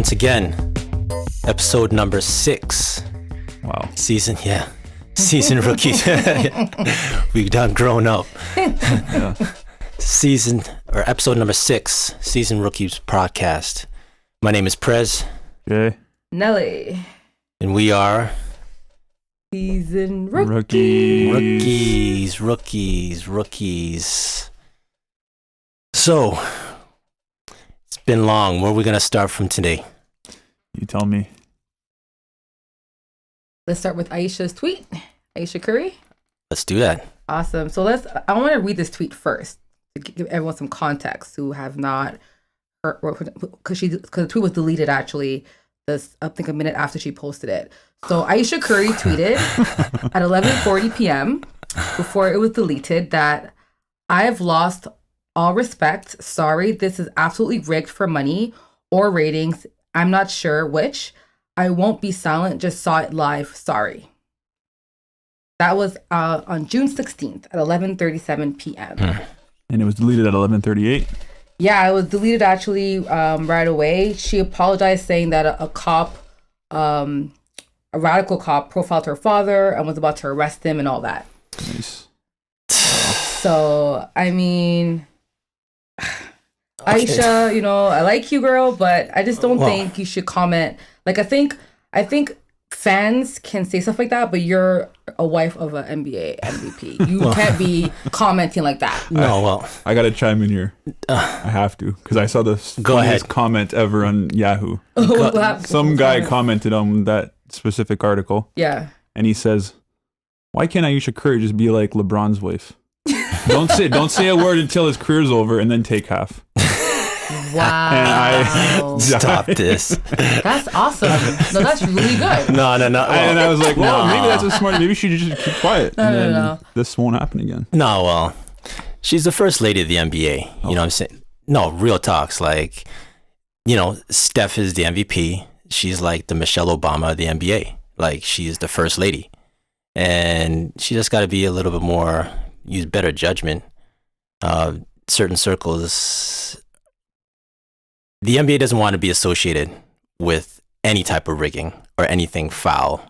once again, episode number 6. Wow. Season rookies. We've done grown up. Yeah. Episode number 6, season rookies podcast. My name is Prez. Okay. Nelly. And we are Season rookies. Rookies. So, it's been long. Where are we going to start from today? You tell me. Let's start with Aisha's tweet. Aisha Curry. Let's do that. Awesome. So I want to read this tweet first to give everyone some context who have not heard, because the tweet was deleted actually. I think a minute after she posted it. So Aisha Curry tweeted at 11:40 p.m. before it was deleted that I have lost all respect. Sorry, this is absolutely rigged for money or ratings. I'm not sure which. I won't be silent. Just saw it live. Sorry. That was on June 16th at 11:37 p.m. And it was deleted at 11:38. Yeah, it was deleted actually right away. She apologized, saying that a cop, a radical cop, profiled her father and was about to arrest him and all that. Nice. So, I mean, Aisha, I like you, girl, but I just don't think you should comment. Like, I think fans can say stuff like that, but you're a wife of an NBA MVP. You can't be commenting like that. I gotta chime in here. I have to, because I saw the funniest comment ever on Yahoo. Some guy commented on that specific article. Yeah. And he says, "Why can't Aisha Curry just be like LeBron's wife? Don't say a word until his career's over, and then take half." Wow. And I Stop this. That's awesome. No, that's really good. No. And I was like, well, maybe that's a smart. Maybe she should just keep quiet. No. This won't happen again. No, well, she's the first lady of the NBA. You know what I'm saying? No, real talks. Like, Steph is the MVP. She's like the Michelle Obama of the NBA. Like, she's the first lady. And she just got to be a little bit more, use better judgment. Certain circles, the NBA doesn't want to be associated with any type of rigging or anything foul.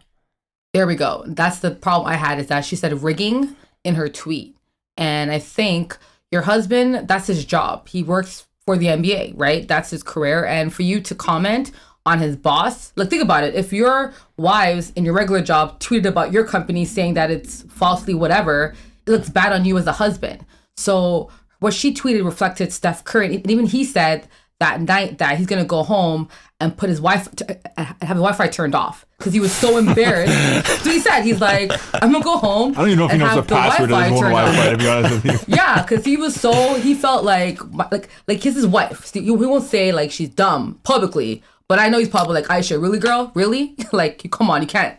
There we go. That's the problem I had, is that she said rigging in her tweet. And I think your husband, that's his job. He works for the NBA, right? That's his career. And for you to comment on his boss, like, think about it. If your wives in your regular job tweeted about your company saying that it's falsely whatever, it looks bad on you as a husband. So what she tweeted reflected Steph Curry. And even he said that night that he's going to go home and put his have the Wi-Fi turned off because he was so embarrassed. So he said, he's like, I'm going to go home. I don't even know if he knows the password of his own Wi-Fi, to be honest with you. Yeah, because he felt like he's his wife. He won't say like she's dumb publicly, but I know he's probably like, Aisha, really, girl? Really? Like, come on, you can't.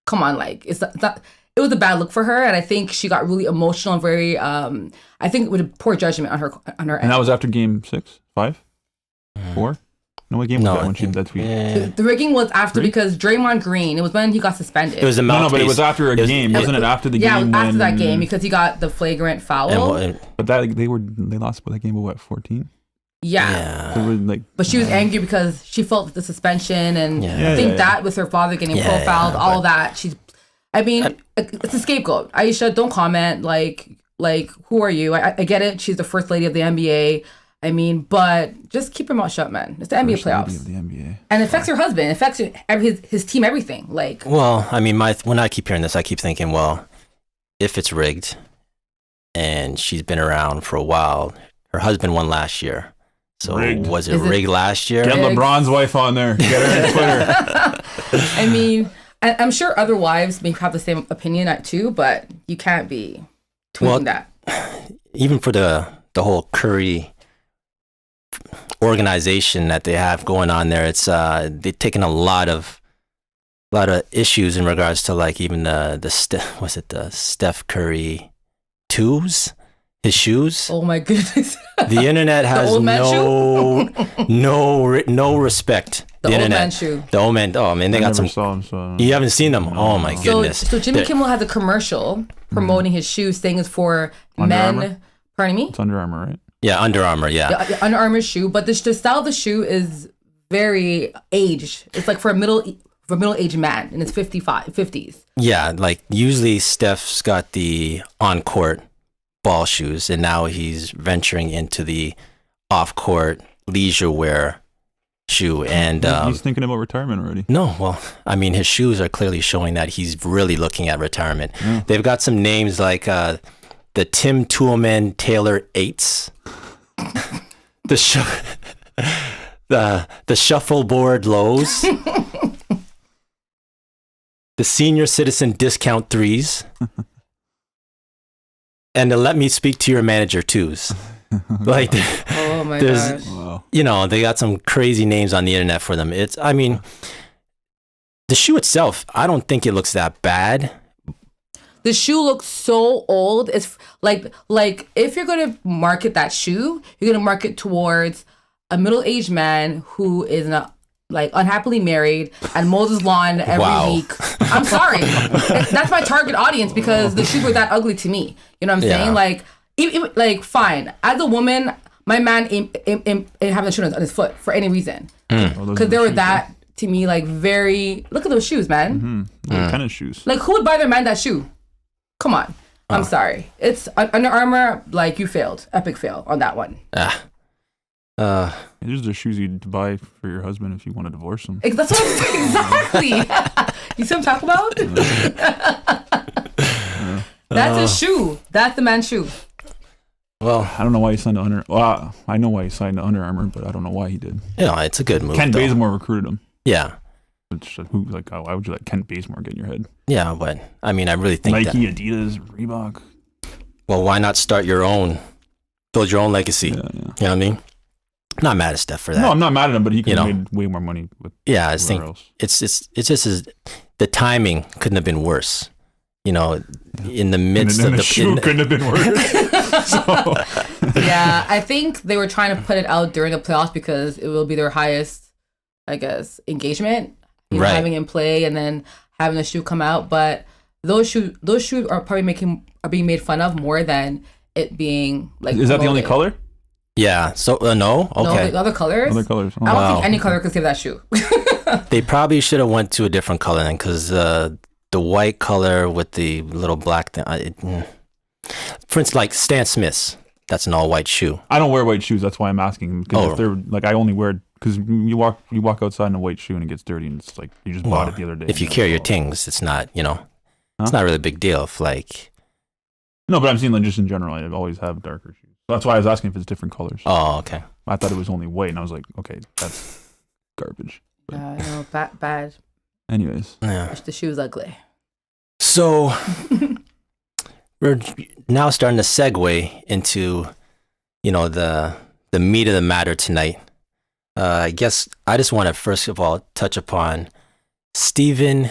Come on, like, it's not. It was a bad look for her, and I think she got really emotional and very, I think with a poor judgment on her end. And that was after game 6, 5, 4? No, what game was that when she did that tweet? The rigging was after because Draymond Green, it was when he got suspended. It was a mouthpiece. No, but it was after a game, wasn't it? After the game? Yeah, after that game because he got the flagrant foul. But they lost that game by what, 14? Yeah. They were but she was angry because she felt the suspension, and I think that with her father getting profiled, all of that. It's a scapegoat. Aisha, don't comment. Like who are you? I get it. She's the first lady of the NBA. I mean, but just keep your mouth shut, man. It's the NBA playoffs. Lady of the NBA. And it affects her husband. It affects his team, everything. Like. Well, I mean, when I keep hearing this, I keep thinking, well, if it's rigged and she's been around for a while, her husband won last year. So was it rigged last year? Get LeBron's wife on there. Get her on Twitter. I mean, I'm sure other wives may have the same opinion too, but you can't be tweeting that. Even for the whole Curry organization that they have going on there, it's they've taken a lot of issues in regards to like even the Steph Curry twos. His shoes. Oh my goodness! The internet has no respect. The old man shoe. The old man. Oh man, they got some. Saw him, so you haven't seen them. Oh my goodness. So Jimmy Kimmel has a commercial promoting his shoes, saying it's for Under men. Armour? Pardon me. It's Under Armour, right? Yeah, Under Armour. Yeah. Under Armour shoe, but the style of the shoe is very aged. It's like for a middle-aged man in his 50s. Yeah, like usually Steph's got the on-court ball shoes, and now he's venturing into the off-court leisure wear shoe. And he's thinking about retirement already. No, well, I mean, his shoes are clearly showing that he's really looking at retirement. Yeah. They've got some names like the Tim Toolman Taylor 8s, the shuffleboard lows, the senior citizen discount 3s, and the let me speak to your manager 2s. Like, oh my gosh. You know, they got some crazy names on the internet for them. I mean, the shoe itself, I don't think it looks that bad. The shoe looks so old. It's like if you're going to market that shoe, you're going to market towards a middle-aged man who is not like unhappily married and mows his lawn every week. I'm sorry. That's my target audience because the shoes were that ugly to me. You know what I'm saying? Like, even, like, fine. As a woman, my man ain't having a shoe on his foot for any reason. Because they were that, to me, like, very... Look at those shoes, man. Mm-hmm. What kind of shoes? Like, who would buy their man that shoe? Come on. I'm sorry. It's Under Armour, like, you failed. Epic fail on that one. These are the shoes you'd buy for your husband if you want to divorce him. That's what I'm saying. Exactly. You see what I'm talking about? That's a shoe. That's the man's shoe. Well, I don't know why he signed to Under. Well, I know why he signed to Under Armour, but I don't know why he did. Yeah, it's a good move. Kent Bazemore recruited him. Yeah. Which, why would you let Kent Bazemore get in your head? Yeah, but I mean, I really think Nike, Adidas, Reebok. Well, why not start your own, build your own legacy? Yeah. You know what I mean? I'm not mad at Steph for that. No, I'm not mad at him, but he could have made way more money with. Yeah, I think else. It's just the timing couldn't have been worse. You know, in the midst of the shoe couldn't have been worse. Yeah, I think they were trying to put it out during the playoffs because it will be their highest, I guess, engagement. You know, having him play and then having the shoe come out. But those shoes are probably being made fun of more than it being like. Is that the only color? Yeah. So no. Okay. No, the other colors. Other colors. Oh, I don't think any color could save that shoe. They probably should have went to a different color then, because the white color with the little black thing. For instance, like Stan Smith's, that's an all white shoe. I don't wear white shoes. That's why I'm asking. Because if they're like, I only wear because you walk outside in a white shoe and it gets dirty and it's like you just bought it the other day. If you carry your tings, it's not it's not really a big deal. If like. No, but I'm saying like just in general, I always have darker shoes. That's why I was asking if it's different colors. Oh, okay. I thought it was only white, and I was like, okay, that's garbage. No, bad. Anyways. Yeah. The shoe's ugly. So, we're now starting to segue into, the meat of the matter tonight. I guess I just want to first of all touch upon Stephen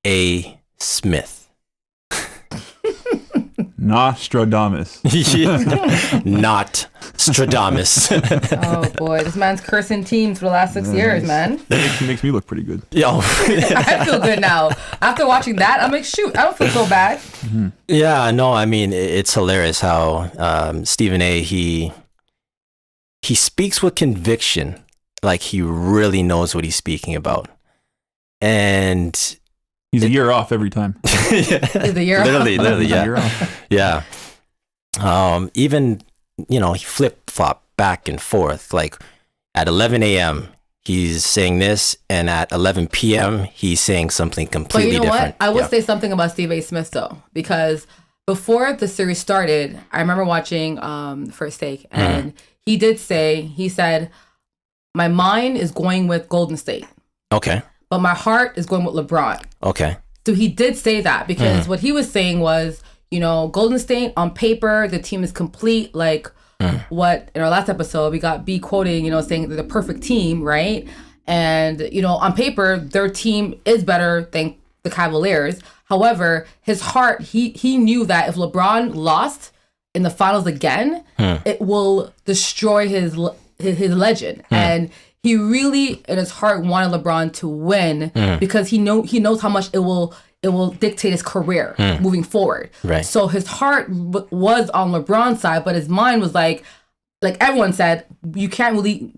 A. Smith. Nostradamus. Not Stradamus. Oh boy, this man's cursing teams for the last 6 years, man. It makes me look pretty good. Yo. I feel good now. After watching that, I'm like, shoot, I don't feel so bad. Mm-hmm. Yeah, no, I mean, it's hilarious how Stephen A., he speaks with conviction, like he really knows what he's speaking about. And... he's a year off every time. He's a year literally, off. Yeah. Yeah. Even, he flip-flop back and forth. Like at 11 a.m., he's saying this, and at 11 p.m., he's saying something completely different. But you know what? I will say something about Steve A. Smith, though, because before the series started, I remember watching First Take, and he said, my mind is going with Golden State. Okay. But my heart is going with LeBron. Okay. So he did say that because what he was saying was, Golden State on paper, the team is complete. Like what in our last episode, we got B quoting, saying they're the perfect team, right? And, on paper, their team is better than the Cavaliers. However, his heart, he knew that if LeBron lost in the finals again, it will destroy his legend. And he really, in his heart, wanted LeBron to win because he knows how much it will dictate his career moving forward. Right. So his heart was on LeBron's side, but his mind was like everyone said, you can't really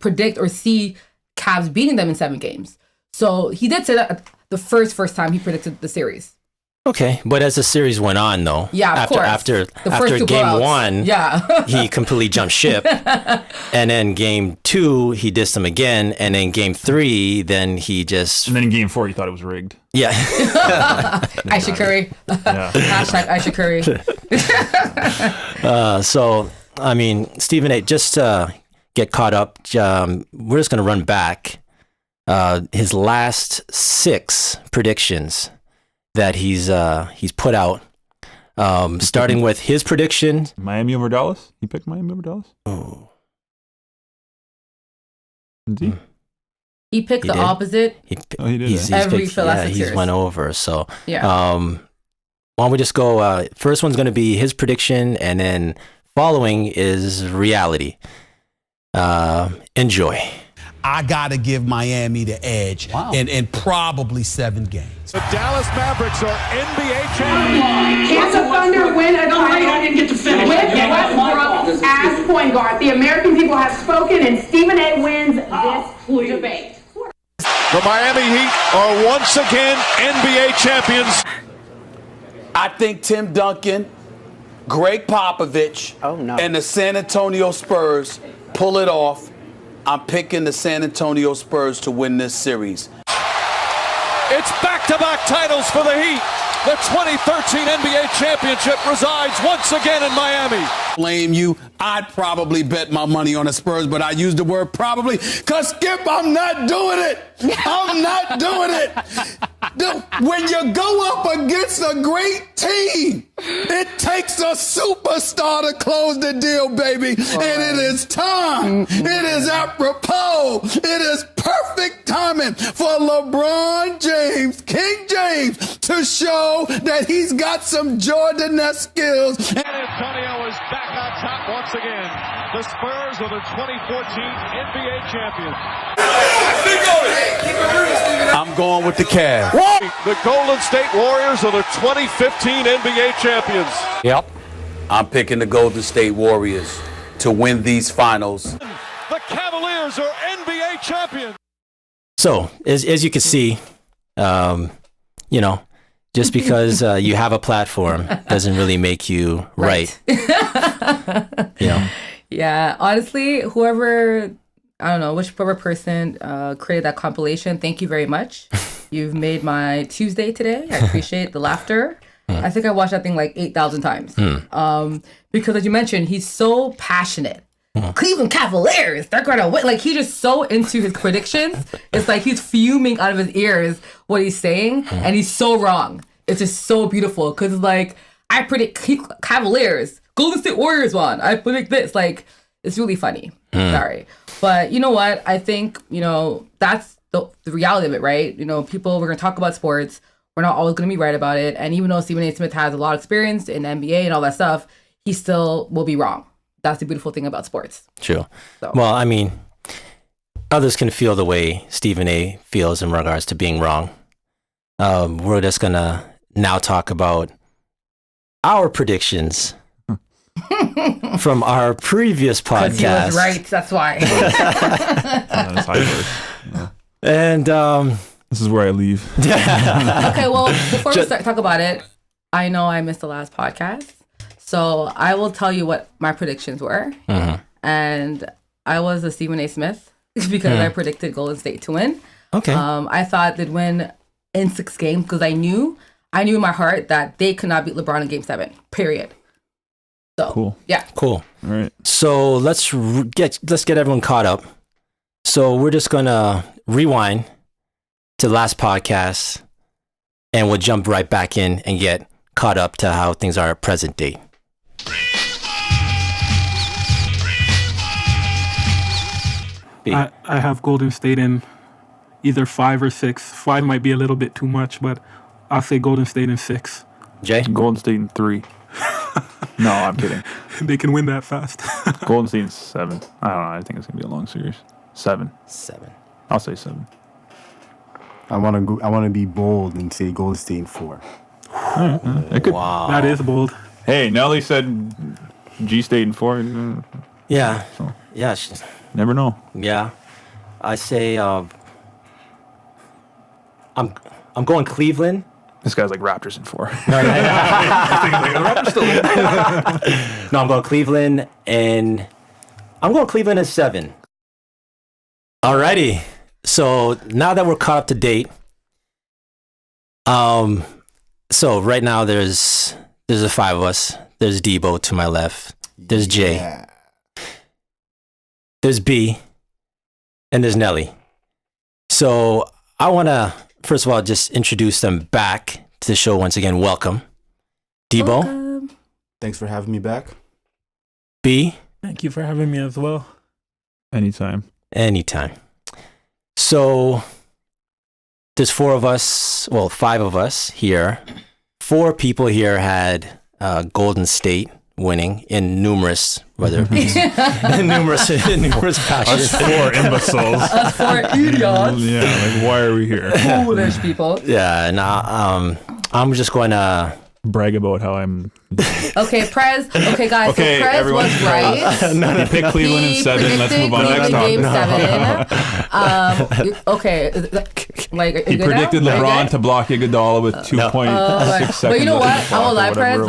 predict or see Cavs beating them in 7 games. So he did say that the first time he predicted the series. Okay, but as the series went on, though, yeah, after game 1, yeah, he completely jumped ship, and then game 2 he dissed him again, and then game 3, then he just, and then in game 4 he thought it was rigged. Yeah, Aisha Curry. Yeah. Hashtag Aisha Curry. So I mean, Stephen A, just get caught up. We're just gonna run back his last 6 predictions that he's put out, starting with his prediction. Miami over Dallas? He picked Miami over Dallas? Oh. He picked the opposite. He did. He's went over. So yeah. Why don't we just go? First one's going to be his prediction, and then following is reality. Enjoy. I got to give Miami the edge in probably 7 games. The Dallas Mavericks are NBA champions. Can the Thunder win a title? I didn't get to finish. With Westbrook as point guard? The American people have spoken, and Stephen A. wins this debate. The Miami Heat are once again NBA champions. I think Tim Duncan, Greg Popovich, and the San Antonio Spurs pull it off. I'm picking the San Antonio Spurs to win this series. It's back-to-back titles for the Heat. The 2013 NBA championship resides once again in Miami. Blame you. I'd probably bet my money on the Spurs, but I use the word probably because, Skip, I'm not doing it. I'm not doing it. When you go up against a great team, it takes a superstar to close the deal, baby. And it is time. It is apropos. It is perfect timing for LeBron James, King James, to show that he's got some Jordan-esque skills. San Antonio is back on top once again. The Spurs are the 2014 NBA champions. I'm going with the Cavs. The Golden State Warriors are the 2015 NBA champions. Yep. I'm picking the Golden State Warriors to win these finals. The Cavaliers are NBA champions. So, as you can see, just because you have a platform doesn't really make you right. Yeah, honestly, whichever person created that compilation, thank you very much. You've made my Tuesday today. I appreciate the laughter. I think I watched that thing like 8,000 times. Because as you mentioned, he's so passionate. Cleveland Cavaliers, they're going to win. Like, he's just so into his predictions. It's like he's fuming out of his ears what he's saying, and he's so wrong. It's just so beautiful because, like, I predict Cavaliers, Golden State Warriors won. I predict this. Like, it's really funny. Sorry. But you know what? I think, that's the reality of it, right? We're going to talk about sports. We're not always going to be right about it. And even though Stephen A. Smith has a lot of experience in the NBA and all that stuff, he still will be wrong. That's the beautiful thing about sports. True. So. Well, I mean, others can feel the way Stephen A. feels in regards to being wrong. We're just going to now talk about our predictions from our previous podcast. Because he was right, that's why. That's how it works. Yeah. And this is where I leave. Okay, well, before we talk about it, I know I missed the last podcast. So I will tell you what my predictions were. And I was a Stephen A. Smith because I predicted Golden State to win. Okay. I thought they'd win in 6 games because I knew in my heart that they could not beat LeBron in Game 7, period. So, cool. Yeah. Cool. All right. So let's get everyone caught up. So we're just going to rewind to the last podcast and we'll jump right back in and get caught up to how things are at present date. I have Golden State in either 5 or 6. 5 might be a little bit too much, but I'll say Golden State in 6. Jay? Golden State in 3. No, I'm kidding. They can win that fast. Golden State in 7. I don't know. I think it's going to be a long series. 7. I'll say 7. I want to be bold and say Golden State in 4. Wow. That is bold. Hey, Nelly said G State in 4. Yeah. So. Yeah. Never know. Yeah. I say I'm going Cleveland. This guy's like Raptors in 4. No, I'm going Cleveland, and I'm going Cleveland in 7. Alrighty. So now that we're caught up to date, so right now there's the 5 of us. There's Debo to my left. There's Jay. There's B, and there's Nelly. So I want to, first of all, just introduce them back to the show once again. Welcome. Debo. Welcome. Thanks for having me back. B. Thank you for having me as well. Anytime. So there's 4 of us, well, 5 of us here. 4 people here had Golden State winning in numerous, whether in numerous passions. Us 4 imbeciles. Us 4 idiots. Yeah, like why are we here? Foolish people. Yeah, and I'm just going to Brag about how I'm. Okay, Prez. Okay, guys. Okay, so Prez everyone. was right. You pick Cleveland in 7. Let's move on to next Game topic. 7. Okay, like He predicted LeBron to block Iguodala with 2.6 seconds. But you know what? left on the I will lie, clock or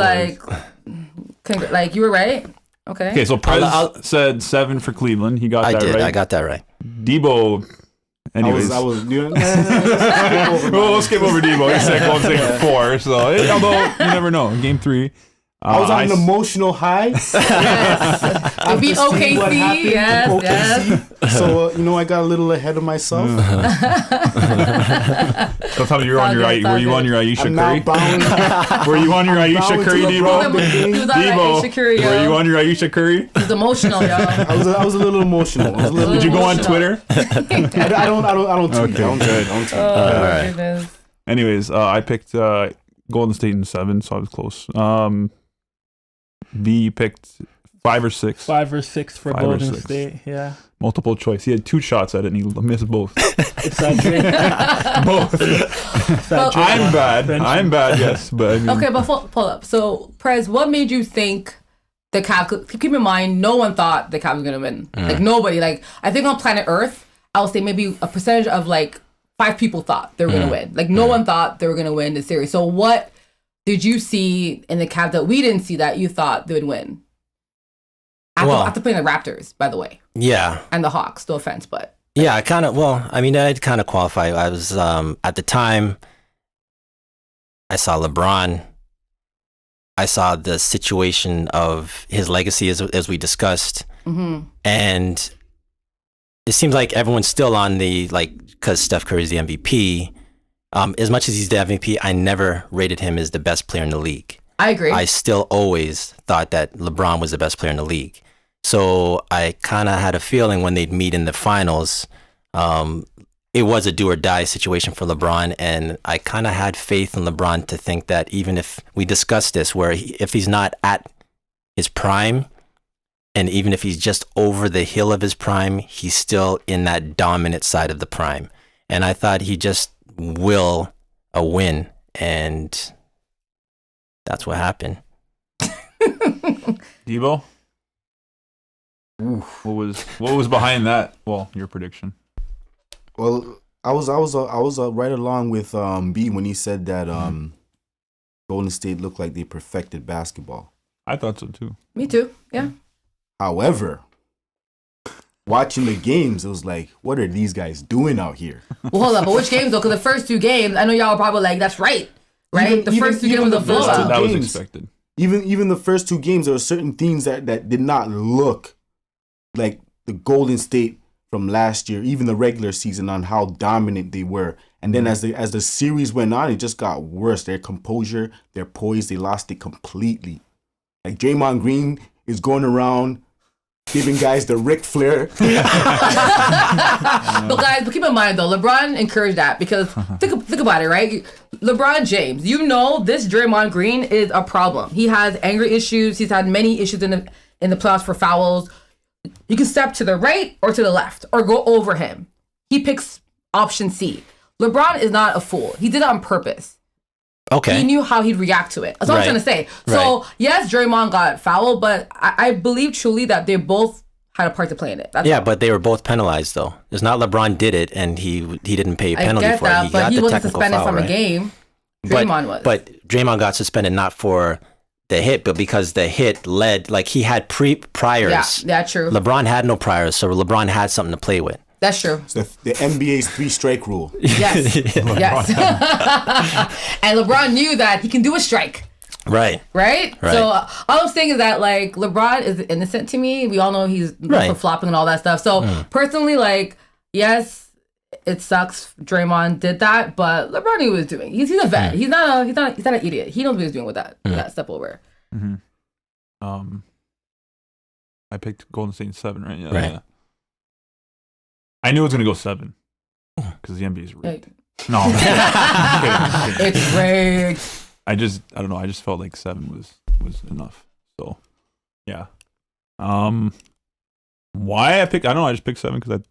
Prez. Like you were right. Okay. Okay, so Prez said 7 for Cleveland. He got that right. I got that right. Debo. Anyways, Let's skip over Debo. He's saying I'm saying 4. So although you never know, Game 3. I was on an emotional high. Yes. To beat OKC. Yes. So I got a little ahead of myself. So tell me, you were on your Were you on your Ayesha Curry? Were you on your Ayesha Curry, Debo? Debo, were you on your Ayesha Curry? It was emotional, y'all. I was a little emotional. Did you go on Twitter? I don't tweet. Okay. I don't tweet. Oh, my goodness. Anyways, I picked Golden State in 7, so I was close. B picked 5 or 6. 5 or 6 for 5 or Golden 6. State. Yeah. Multiple choice. He had 2 shots at it and he missed both. It's that Jay. Both. I'm bad. Yes, but I mean, Okay, but pull up. So, Prez, what made you think the Cavs? Keep in mind, no one thought the Cavs were gonna win. Like nobody. Like I think on planet Earth, I would say maybe a percentage of like 5 people thought they were gonna win. Like no one thought they were gonna win the series. So what did you see in the Cavs that we didn't see that you thought they would win? After playing the Raptors, by the way. Yeah. And the Hawks, no offense, but. Yeah, I'd kind of qualify. I was, at the time, I saw LeBron. I saw the situation of his legacy as we discussed. Mm-hmm. And it seems like everyone's still on because Steph Curry's the MVP. As much as he's the MVP, I never rated him as the best player in the league. I agree. I still always thought that LeBron was the best player in the league. So I kind of had a feeling when they'd meet in the finals, it was a do or die situation for LeBron. And I kind of had faith in LeBron to think that even if we discussed this, if he's not at his prime, and even if he's just over the hill of his prime, he's still in that dominant side of the prime. And I thought he just will a win, and that's what happened. Debo, what was behind that? Well, your prediction. Well, I was right along with B when he said that Golden State looked like they perfected basketball. I thought so too. Me too. Yeah. However, watching the games, it was like, what are these guys doing out here? Well, hold on, but which games though? Because the first 2 games, I know y'all were probably like, that's right? The first 2 games was a blowout. That was expected. Even the first 2 games, there were certain things that did not look like the Golden State from last year, even the regular season, on how dominant they were. And then as the series went on, it just got worse. Their composure, their poise, they lost it completely. Like Draymond Green is going around giving guys the Ric Flair. But keep in mind though, LeBron encouraged that because think about it, right? LeBron James, this Draymond Green is a problem. He has anger issues. He's had many issues in the playoffs for fouls. You can step to the right or to the left or go over him. He picks option C. LeBron is not a fool. He did it on purpose. Okay. He knew how he'd react to it. That's what I'm trying to say. So, yes, Draymond got fouled, but I believe truly that they both had a part to play in it. That's Yeah, all. but they were both penalized though. It's not LeBron did it and he didn't pay a penalty I get for that, it. but he the wasn't technical suspended foul, from right? a game. Draymond was. But Draymond got suspended not for the hit, but because the hit led, like he had priors. Yeah, true. LeBron had no priors, so LeBron had something to play with. That's true. So the NBA's 3-strike rule. Yes. yes. And LeBron knew that he can do a strike. Right. Right? So all I'm saying is that like LeBron is innocent to me. We all know he's for flopping and all that stuff. So personally, like, yes, it sucks Draymond did that, but LeBron knew what he was doing. He's a vet. He's not an idiot. He knows what he was doing with that step over. I picked Golden State in 7, right? Yeah. Right. Yeah. I knew it was gonna go 7 because the NBA is rigged. No, I'm kidding. It's rigged. I don't know. I just felt like 7 was enough. So, yeah. Why I picked? I don't know. I just picked 7 because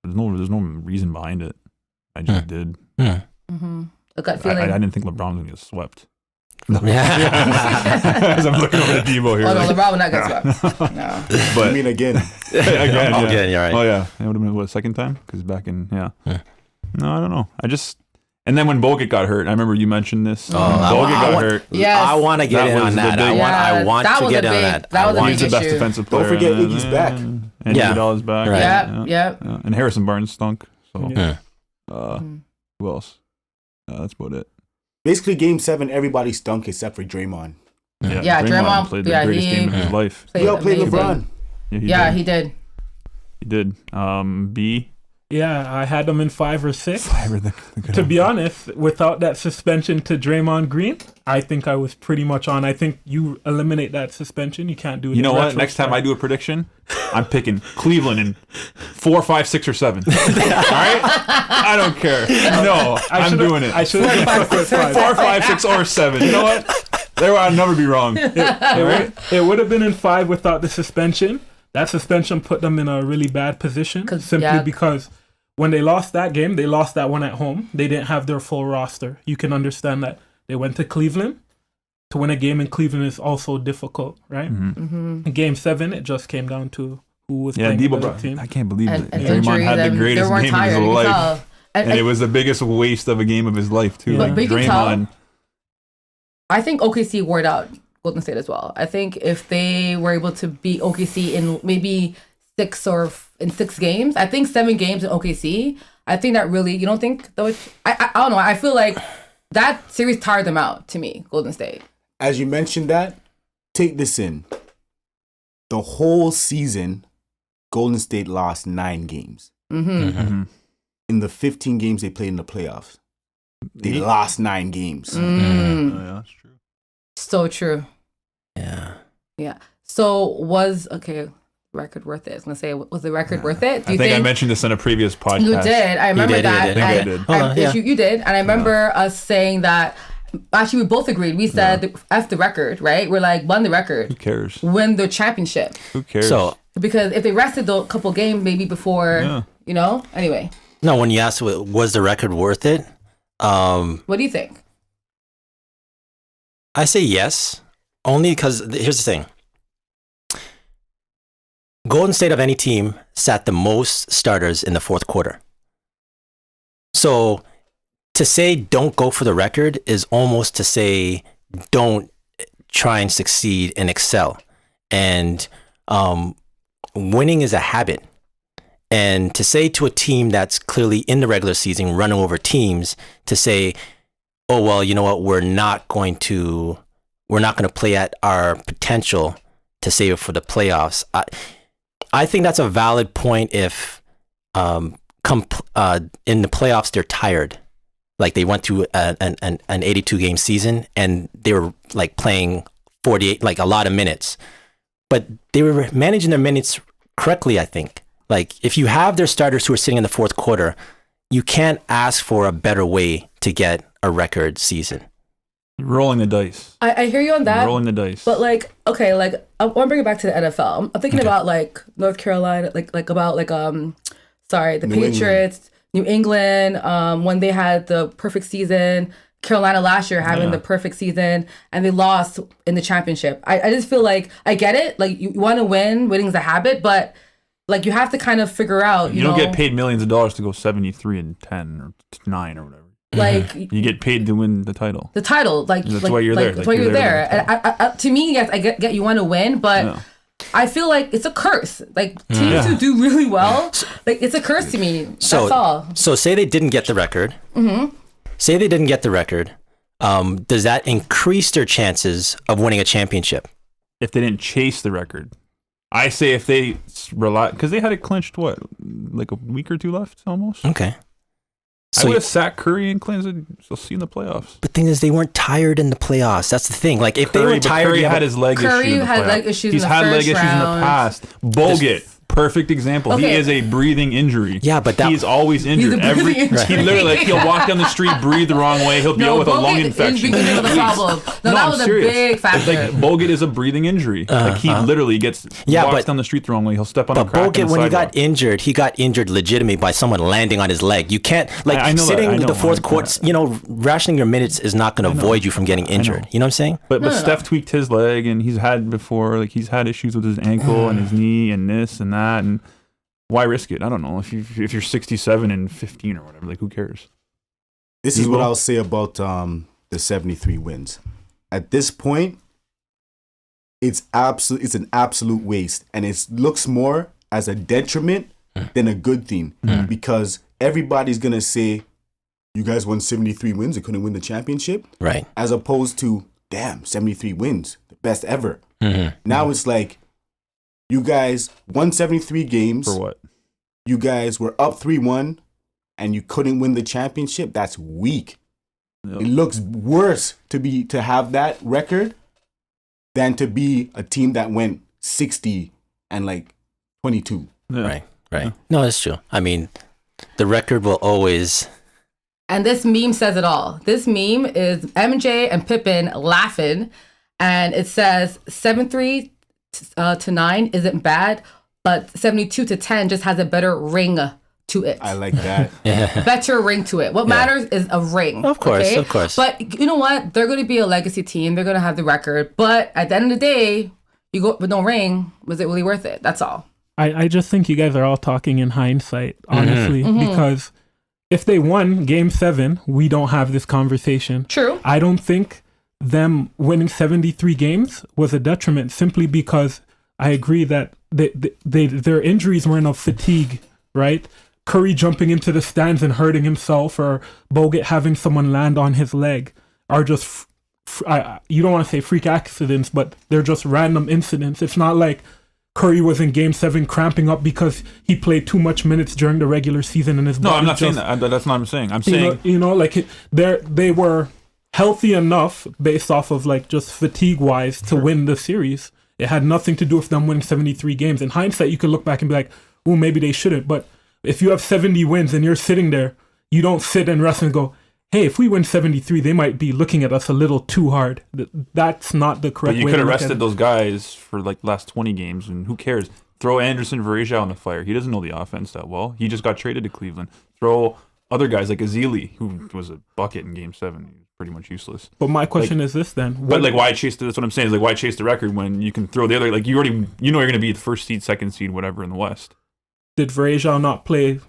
there's no reason behind it. I just did. A gut feeling. I didn't think LeBron was gonna get swept. Yeah. As I'm looking over the Debo here. Oh no, LeBron would not get swept. No. But I mean, again. again, yeah. Again, you're right. Oh yeah, it would have been what, second time? Because back in No, I don't know. And then when Bogut got hurt, I remember you mentioned this. Bogut got hurt. Yes. I want to get in on that. I want to get in on that. That was a big He's the best issue. defensive player. Don't forget Iggy's back. And Iguodala's back. Right. Yep. Yeah. And Harrison Barnes stunk. So Yeah. who else? That's about it. Basically, Game 7, everybody stunk except for Draymond. Yeah, Draymond played the greatest game of his life. He outplayed amazing. LeBron. Yeah, He did. He did. B. Yeah, I had them in 5 or 6. To be honest, without that suspension to Draymond Green, I think I was pretty much on. I think you eliminate that suspension. You can't do it. You know what? Next time I do a prediction, I'm picking Cleveland in 4, 5, 6, or 7. All right? I don't care. No, I'm doing it. I should have been 4, 5, 6, or 7. You know what? There, I'll never be wrong. It would have been in 5 without the suspension. That suspension put them in a really bad position simply because when they lost that game, they lost that one at home. They didn't have their full roster. You can understand that. They went to Cleveland. To win a game in Cleveland is also difficult, right? In Game 7, it just came down to who was playing the better team. I can't believe it. And Draymond had the greatest game of his life. And it was the biggest waste of a game of his life, too. But you can tell, Draymond. I think OKC wore out Golden State as well. I think if they were able to beat OKC in maybe 6 games, I think 7 games in OKC, I think that really, you don't think that would, I don't know, I feel like that series tired them out to me, Golden State. As you mentioned that, take this in. The whole season, Golden State lost 9 games. In the 15 games they played in the playoffs, they lost 9 games. Oh, yeah, that's true. So true. Yeah. So record worth it? I was gonna say, was the record worth it? Do you I think I mentioned this in a previous podcast. You did. I remember that. You did. And I remember us saying that. Actually, we both agreed. We said, F the record, right? We're like, won the record. Who cares? Win the championship. Who cares? So, because if they rested a couple games maybe before, anyway. No, when you asked, was the record worth it? What do you think? I say yes, only because here's the thing. Golden State of any team sat the most starters in the fourth quarter. So to say don't go for the record is almost to say don't try and succeed and excel. And winning is a habit. And to say to a team that's clearly in the regular season running over teams to say, oh, well, you know what, we're not going to play at our potential to save it for the playoffs. I think that's a valid point if in the playoffs they're tired. Like they went through an 82 game season and they were like playing 48, like a lot of minutes. But they were managing their minutes correctly, I think. Like if you have their starters who are sitting in the fourth quarter, you can't ask for a better way to get a record season. You're rolling the dice. I hear you on that. You're rolling the dice. But I want to bring it back to the NFL. I'm thinking about like North Carolina, the Patriots, New England, when they had the perfect season. Carolina last year having the perfect season, and they lost in the championship. I just feel like I get it. Like you want to win, winning's a habit, but Like, you have to kind of figure out, you don't get paid millions of dollars to go 73-10 or 9 or whatever. Like, you get paid to win the title. Like, that's why you're there. That's why you're there. And to me, yes, I get you want to win, but Yeah. I feel like it's a curse. Like, teams who do really well, like, it's a curse to me. That's all. So say they didn't get the record. Say they didn't get the record. Does that increase their chances of winning a championship? If they didn't chase the record. I say if they rely, because they had it clinched, what, like a week or two left almost? Okay. I would have sacked Curry and Clinton. You'll see in the playoffs. But the thing is, they weren't tired in the playoffs. That's the thing. Like, if they were tired, Curry had his leg issue. Curry had leg issues. He's in the had leg first issues in the round. past. Bogut, perfect example. Okay. He is a breathing injury. Yeah, but he's always injured. He's a breathing injury. He literally, like, he'll walk down the street, breathe the wrong way. He'll be out with a lung infection. Bogut is the problem. No, that was a big factor. Like, Bogut is a breathing injury. Like, he literally walks down the street the wrong way. He'll step on a crack. But Bogut, when he got injured legitimately by someone landing on his leg. You can't, like, sitting the fourth quarter, rationing your minutes is not going to avoid you from getting injured. You know what I'm saying? But Steph tweaked his leg, and he's had issues with his ankle and his knee and this and that, and why risk it? I don't know. If you're 67 and 15 or whatever, like, who cares? This is what I'll say about the 73 wins. At this point, it's an absolute waste, and it looks more as a detriment than a good thing because everybody's gonna say, "You guys won 73 wins, you couldn't win the championship," right? As opposed to, "Damn, 73 wins, the best ever." Now it's like, you guys won 73 games. For what? You guys were up 3-1 and you couldn't win the championship. That's weak. Yep. It looks worse to have that record than to be a team that went 60 and like 22. Yeah. Right. Yeah. No, that's true. I mean, the record will always... And this meme says it all. This meme is MJ and Pippen laughing, and it says 73 to 9 isn't bad, but 72-10 just has a better ring to it. I like that. Better ring to it. What matters is a ring. Of course. But you know what? They're going to be a legacy team. They're going to have the record. But at the end of the day, you go with no ring. Was it really worth it? That's all. I just think you guys are all talking in hindsight, honestly, because if they won Game 7, we don't have this conversation. True. I don't think them winning 73 games was a detriment, simply because I agree that their injuries weren't of fatigue, right? Curry jumping into the stands and hurting himself, or Bogut having someone land on his leg, are just, you don't want to say freak accidents, but they're just random incidents. It's not like Curry was in Game 7 cramping up because he played too much minutes during the regular season and his body. No, I'm not saying that. That's not what I'm saying. I'm saying... They were healthy enough based off of like just fatigue-wise to win the series. It had nothing to do with them winning 73 games. In hindsight, you could look back and be like, oh, maybe they shouldn't. But if you have 70 wins and you're sitting there, you don't sit and rest and go, hey, if we win 73, they might be looking at us a little too hard. That's not the correct way. But you could have rested those guys for like the last 20 games, and who cares? Throw Anderson Varejao on the fire. He doesn't know the offense that well. He just got traded to Cleveland. Throw other guys like Ezeli, who was a bucket in Game 7. He was pretty much useless. But my question is this then. But like, why chase? That's what I'm saying. Is like, why chase the record when you can throw the other? Like, you're going to be the first seed, second seed, whatever in the West. Did Varejao not play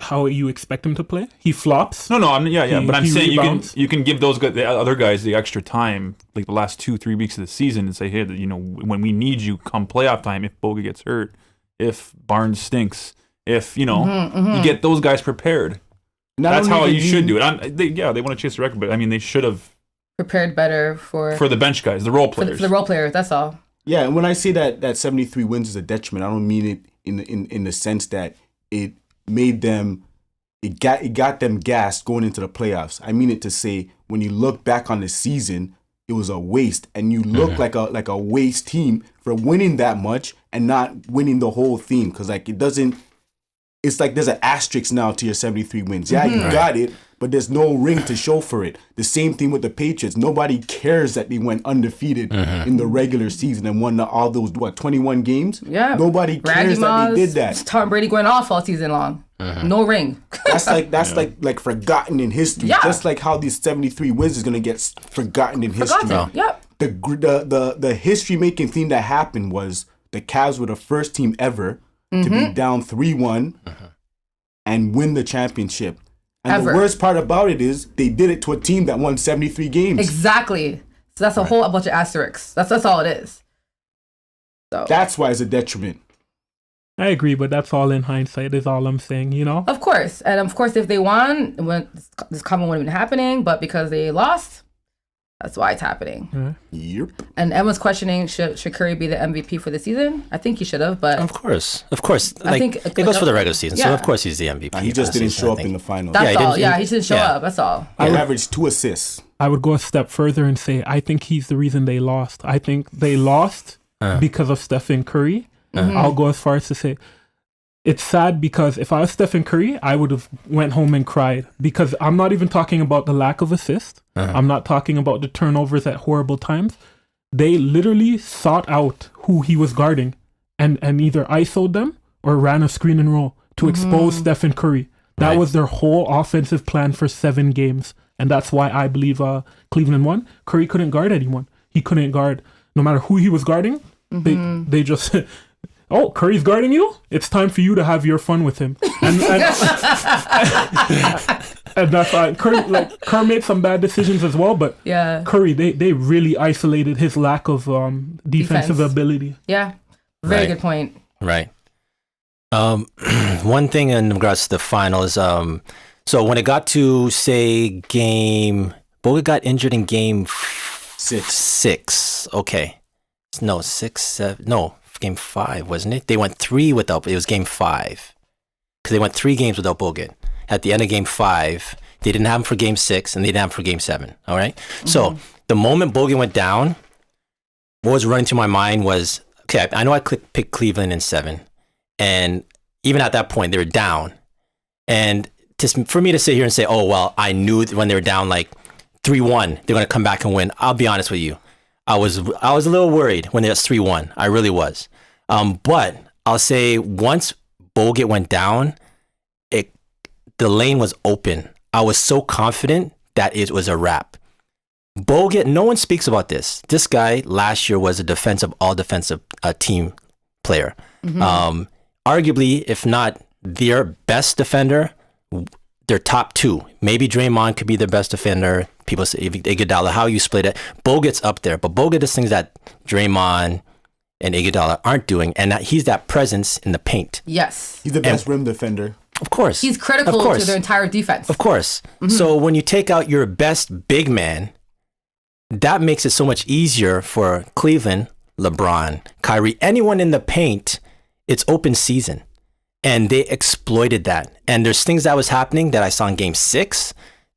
how you expect him to play? He flops. No, but I'm saying you can give those guys, the other guys, the extra time, like the last 2-3 weeks of the season, and say, hey, when we need you, come playoff time. If Bogut gets hurt, if Barnes stinks, if you get those guys prepared. That's how you should do it. They want to chase the record, but I mean, they should have prepared better for the bench guys, the role players. For the role players, that's all. Yeah, and when I say that 73 wins is a detriment, I don't mean it in the sense that it made them, it got them gassed going into the playoffs. I mean it to say, when you look back on the season, it was a waste, and you look like a waste team for winning that much and not winning the whole thing, because like it doesn't. It's like there's an asterisk now to your 73 wins. Yeah, you got it, but there's no ring to show for it. The same thing with the Patriots. Nobody cares that they went undefeated in the regular season and won all those 21 games. Yeah, nobody cares that they did that. Tom Brady going off all season long. No ring. That's like forgotten in history. Yeah. Just like how these 73 wins is gonna get forgotten in history. Yep. The history making thing that happened was the Cavs were the first team ever to be down 3-1 and win the championship. And the worst part about it is they did it to a team that won 73 games. Exactly. So that's a whole bunch of asterisks. That's all it is. So that's why it's a detriment. I agree, but that's all in hindsight is all I'm saying, you know? Of course. And of course, if they won, this comment wouldn't have been happening. But because they lost, that's why it's happening. Yep. And everyone's questioning, should Curry be the MVP for the season? I think he should have, but... Of course. I think it goes for the regular season, so of course he's the MVP. He just didn't show up in the finals. That's all. He didn't show up. That's all. He averaged 2 assists. I would go a step further and say I think he's the reason they lost. I think they lost because of Stephen Curry. I'll go as far as to say it's sad because if I was Stephen Curry, I would have went home and cried because I'm not even talking about the lack of assist. I'm not talking about the turnovers at horrible times. They literally sought out who he was guarding and either ISO'd them or ran a screen and roll to expose Stephen Curry. That was their whole offensive plan for 7 games. And that's why I believe Cleveland won. Curry couldn't guard anyone. He couldn't guard no matter who he was guarding. They just... Oh, Curry's guarding you? It's time for you to have your fun with him. And that's why Curry made some bad decisions as well, but Curry, they really isolated his lack of defensive ability. Yeah, very good point. Right. One thing in regards to the finals, so when it got to, say, Bogut got injured in game 6. Okay. No, 6, 7, no. Game 5, wasn't it? They went 3 without. It was game 5 because they went 3 games without Bogut. At the end of game 5, they didn't have him for game 6 and they didn't have him for game 7. All right. So the moment Bogut went down, what was running through my mind was, okay, I know I picked Cleveland in 7, and even at that point they were down, and for me to sit here and say, oh well, I knew when they were down like 3-1, they're gonna come back and win. I'll be honest with you. I was a little worried when it was 3-1. I really was. But I'll say once Bogut went down, the lane was open. I was so confident that it was a wrap. Bogut, no one speaks about this. This guy last year was a all-defensive team player. Arguably, if not their best defender, their top 2. Maybe Draymond could be their best defender. People say Iguodala, how you split it. Bogut's up there, but Bogut does things that Draymond and Iguodala aren't doing, and he's that presence in the paint. Yes. He's the best rim defender. Of course. He's critical to their entire defense. Of course. So when you take out your best big man, that makes it so much easier for Cleveland, LeBron, Kyrie, anyone in the paint. It's open season. And they exploited that. And there's things that was happening that I saw in game 6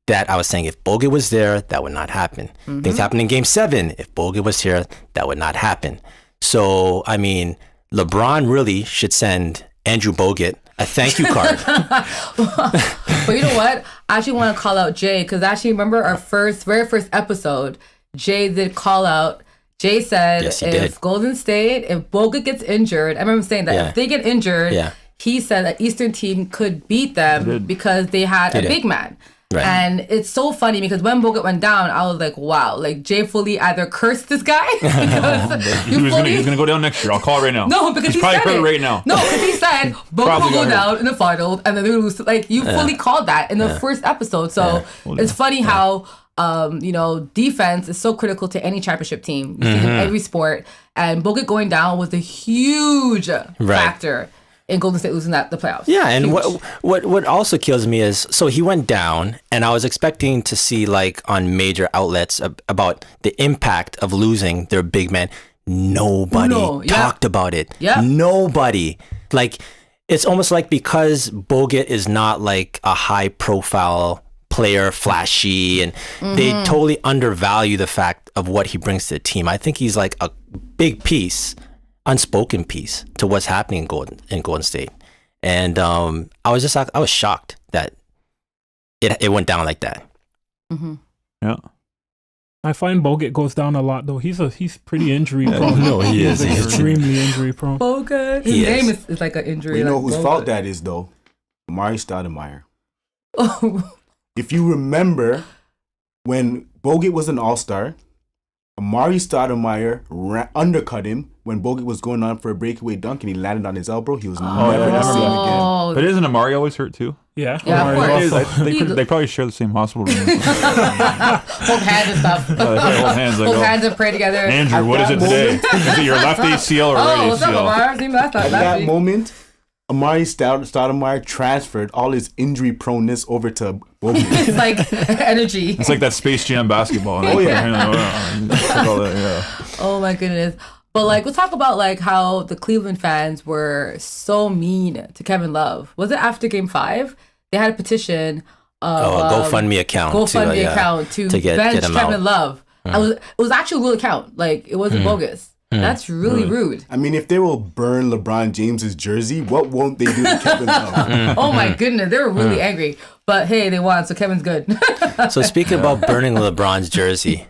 that I was saying if Bogut was there, that would not happen. Things happened in game 7. If Bogut was here, that would not happen. So, I mean, LeBron really should send Andrew Bogut a thank you card. But you know what? I actually want to call out Jay because actually remember our very first episode, Jay did call out. Jay said if Golden State, if Bogut gets injured, I remember saying that if they get injured, he said that Eastern team could beat them because they had a big man. Right. And it's so funny because when Bogut went down, I was like, wow, like Jay fully either cursed this guy because he's gonna go down next year. I'll call it right now. No, because he's probably hurt right now. No, because he said Bogut will go down in the finals and then they're gonna lose. Like you fully called that in the first episode. So it's funny how defense is so critical to any championship team. You see it in every sport. And Bogut going down was a huge factor in Golden State losing the playoffs. Yeah, and what also kills me is, so he went down, and I was expecting to see like on major outlets about the impact of losing their big man. Nobody talked about it. Yeah. Nobody. Like, it's almost like because Bogut is not like a high profile player, flashy, and they totally undervalue the fact of what he brings to the team. I think he's like a big piece, unspoken piece to what's happening in Golden State. And I was shocked that it went down like that. Yeah. I find Bogut goes down a lot though. He's pretty injury prone. No, he is. He's extremely injury prone. Bogut. His name is like an injury. You know like whose fault that is though? Amari Stoudemire. If you remember when Bogut was an all-star, Amari Stoudemire undercut him when Bogut was going on for a breakaway dunk and he landed on his elbow. He was never the same again. But isn't Amari always hurt too? Yeah, of course. They probably share the same hospital room. Hold hands and stuff. Hold hands and pray together. Andrew, what is it today? Is it your left ACL or right ACL? What's up, Amari? At that moment, Amari Stoudemire transferred all his injury proneness over to Bogut. It's like energy. It's like that Space Jam basketball. Oh my goodness. But like, we'll talk about like how the Cleveland fans were so mean to Kevin Love. Was it after Game 5? They had a petition of GoFundMe account to bench get him Kevin out. Love. It was actually a real account. Like, it wasn't bogus. That's really rude. I mean, if they will burn LeBron James's jersey, what won't they do to Kevin Love? Oh my goodness, they were really angry. But hey, they won, so Kevin's good. So speaking about burning LeBron's jersey,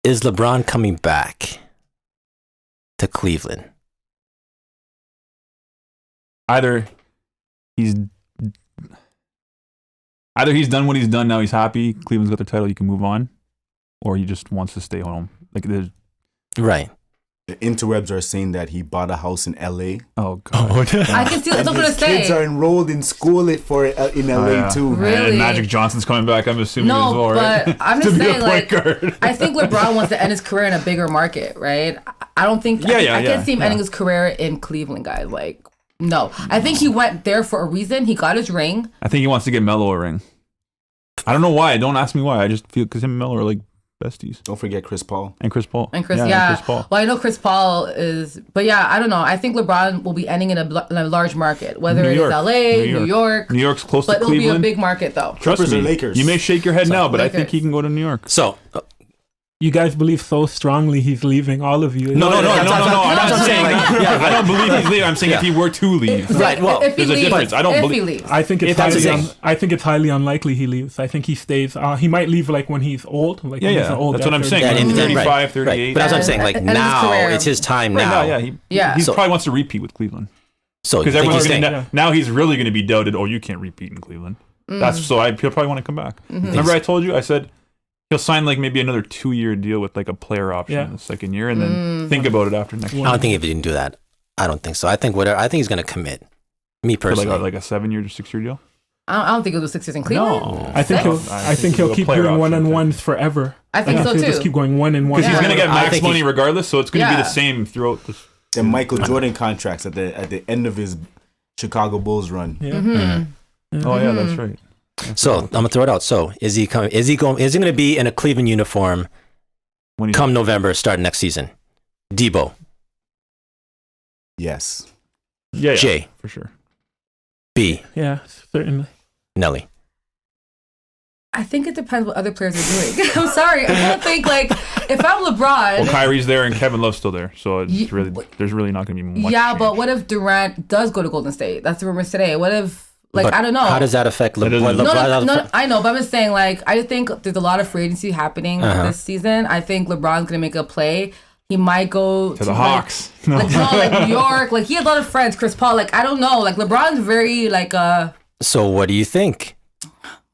is LeBron coming back to Cleveland? Either he's done what he's done, now he's happy, Cleveland's got their title, you can move on, or he just wants to stay home. Like, there's right. The interwebs are saying that he bought a house in LA. Oh God! I can see that's what I'm his saying. kids are enrolled in school in LA too. Really? And Magic Johnson's coming back, I'm assuming as well, right? But I'm just saying, like, guard. I think LeBron wants to end his career in a bigger market, right? I don't think I can't see him ending his career in Cleveland, guys. Like, no. I think he went there for a reason. He got his ring. I think he wants to get Melo a ring. I don't know why. Don't ask me why. I just feel because him and Melo are like besties. Don't forget Chris Paul. And Chris Paul. And Chris Paul. Well, I know Chris Paul is, but yeah, I don't know. I think LeBron will be ending in a large market, whether it's LA, New York. New York's close to But Cleveland. it'll be a big market, though. Trust me. Or Lakers. You may shake your head now, but Lakers. I think he can go to New York. So, You guys believe so strongly he's leaving, all of you. No. I'm that's not saying what I'm like, I don't believe he's leaving. I'm saying if he were to leave. Right, well, if he there's a leaves, difference. I don't if believe- he leaves. I think it's That's the highly thing. I think it's highly unlikely he leaves. I think he stays. He might leave like when he's old. Like when he's an old That's what I'm guy, saying. 35. Yeah, 35, right, 38. right. But that's what I'm saying. Like And his now, career. it's his time Right now. now, he So- probably wants to repeat with Cleveland. So Because you think everyone's he's gonna, staying? now he's really going to be doubted. Oh, you can't repeat in Cleveland. He'll probably want to come back. Remember I told you? I said he'll sign like maybe another 2-year deal with like a player option in the second year, and then think about it after next year. I don't think if he didn't do that, I don't think so. I think he's going to commit. Me For personally, like a 7-year to 6-year deal. I don't think he'll do 6 years in Cleveland. No, I think he'll keep player doing option one-on-ones forever. I think so He'll just too. keep going 1-on-1. because he's going to get I max think money regardless, so it's going to be Yeah. the same throughout the. The Michael Jordan contracts at the end of his Chicago Bulls run. Oh yeah, that's right. So I'm gonna throw it out. So is he coming? Is he going to be in a Cleveland uniform When he, come November, start next season? Debo, Yes. yeah, J, for sure. B, Yeah, certainly. Nelly. I think it depends what other players are doing. I'm sorry. I don't think, like, if I'm LeBron. Well, Kyrie's there and Kevin Love's still there, so it's Ye- there's really not going to be much. Yeah, but change. what if Durant does go to Golden State? That's the rumors today. What if, like, But I don't know. How does that affect That doesn't- LeBron? No, I know, but I'm just saying, like, I think there's a lot of free agency happening this season. I think LeBron's gonna make a play. He might go to the like, Hawks. like New York. Like, he has a lot of friends. Chris Paul. Like, I don't know. Like, LeBron's very like So what do you think?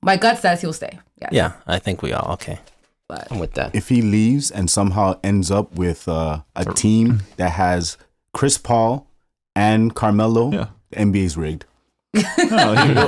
my gut says he'll stay. Yes. Yeah, I think we all okay. But I'm with that. If he leaves and somehow ends up with a team that has Chris Paul and Carmelo, Yeah. the NBA's rigged. No,